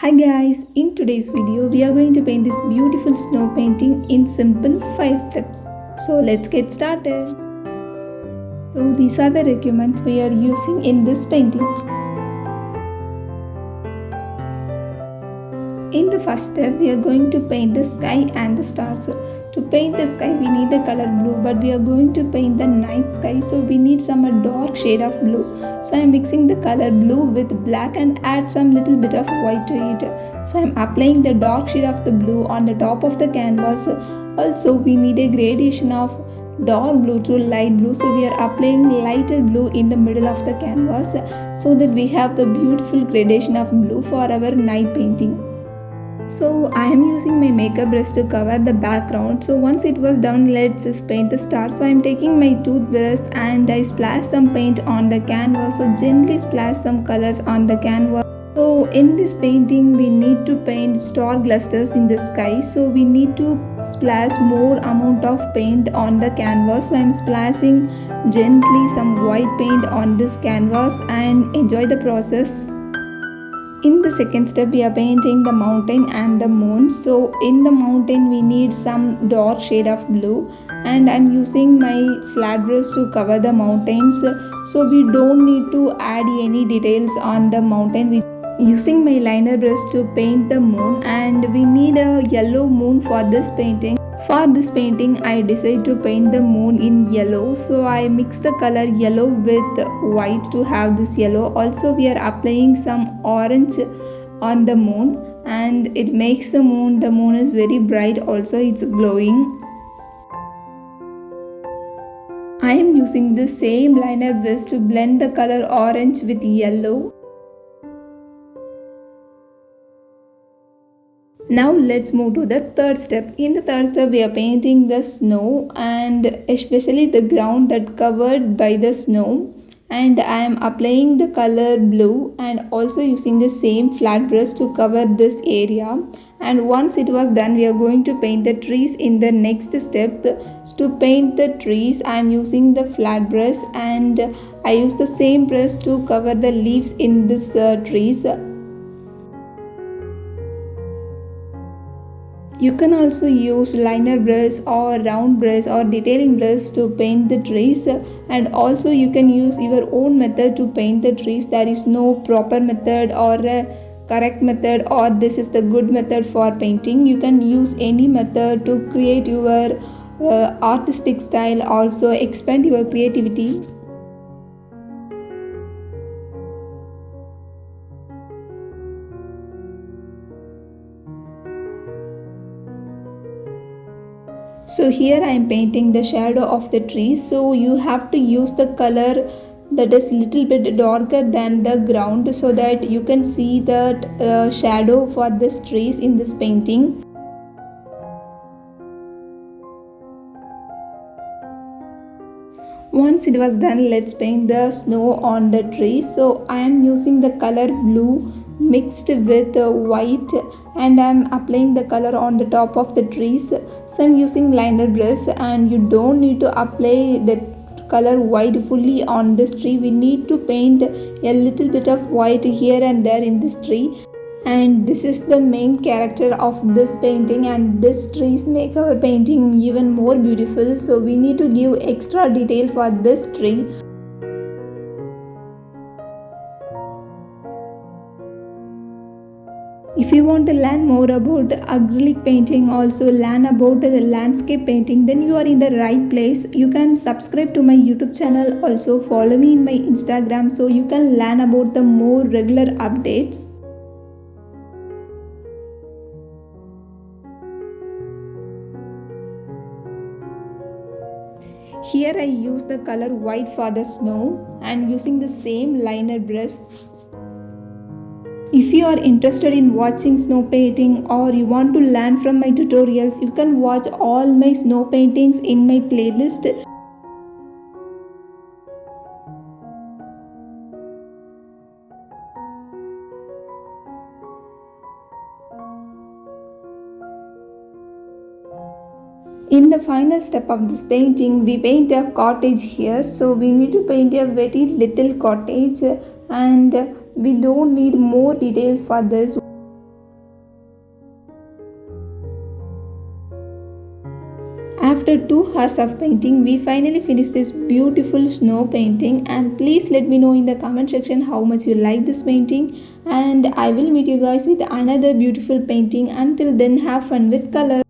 Hi guys, in today's video we are going to paint this beautiful snow painting in simple 5 steps. So let's get started. So these are the requirements we are using in this painting. In the first step we are going to paint the sky and the stars. To paint the sky we need the color blue, but we are going to paint the night sky, so we need some dark shade of blue. So I am mixing the color blue with black and add some little bit of white to it. So I am applying the dark shade of the blue on the top of the canvas. Also we need a gradation of dark blue to light blue, so we are applying lighter blue in the middle of the canvas so that we have the beautiful gradation of blue for our night painting. So I am using my makeup brush to cover the background. So once it was done, let's just paint the star. So I am taking my toothbrush and I splash some paint on the canvas. So gently splash some colors on the canvas. So in this painting we need to paint star clusters in the sky. So we need to splash more amount of paint on the canvas. So I am splashing gently some white paint on this canvas and enjoy the process. In the second step we are painting the mountain and the moon. So in the mountain we need some dark shade of blue, and I'm using my flat brush to cover the mountains. So we don't need to add any details on the mountain. Using my liner brush to paint the moon, and we need a yellow moon for this painting. For this painting I decided to paint the moon in yellow, so I mix the color yellow with white to have this yellow. Also we are applying some orange on the moon, and it makes the moon is very bright, also it's glowing. I am using the same liner brush to blend the color orange with yellow. Now let's move to the third step. In the third step we are painting the snow, and especially the ground that covered by the snow, and I am applying the color blue and also using the same flat brush to cover this area. And once it was done we are going to paint the trees in the next step. To paint the trees I am using the flat brush, and I use the same brush to cover the leaves in this trees. You can also use liner brush or round brush or detailing brush to paint the trees, and also you can use your own method to paint the trees. There is no proper method or a correct method, or this is the good method for painting. You can use any method to create your artistic style, also expand your creativity. So here I am painting the shadow of the trees. So you have to use the color that is little bit darker than the ground, so that you can see that shadow for this trees in this painting. Once it was done, let's paint the snow on the trees. So I am using the color blue mixed with white, and I am applying the color on the top of the trees. So I am using liner brush, and you don't need to apply the color white fully on this tree. We need to paint a little bit of white here and there in this tree. And this is the main character of this painting, and these trees make our painting even more beautiful. So we need to give extra detail for this tree. If you want to learn more about acrylic painting, also learn about the landscape painting, then you are in the right place. You can subscribe to my YouTube channel, also follow me in my Instagram, so you can learn about the more regular updates. Here I use the color white for the snow and using the same liner brush. If you are interested in watching snow painting, or you want to learn from my tutorials, you can watch all my snow paintings in my playlist. In the final step of this painting, we paint a cottage here. So we need to paint a very little cottage, and we don't need more details for this. After 2 hours of painting, we finally finished this beautiful snow painting, and please let me know in the comment section how much you like this painting, and I will meet you guys with another beautiful painting. Until then, have fun with color.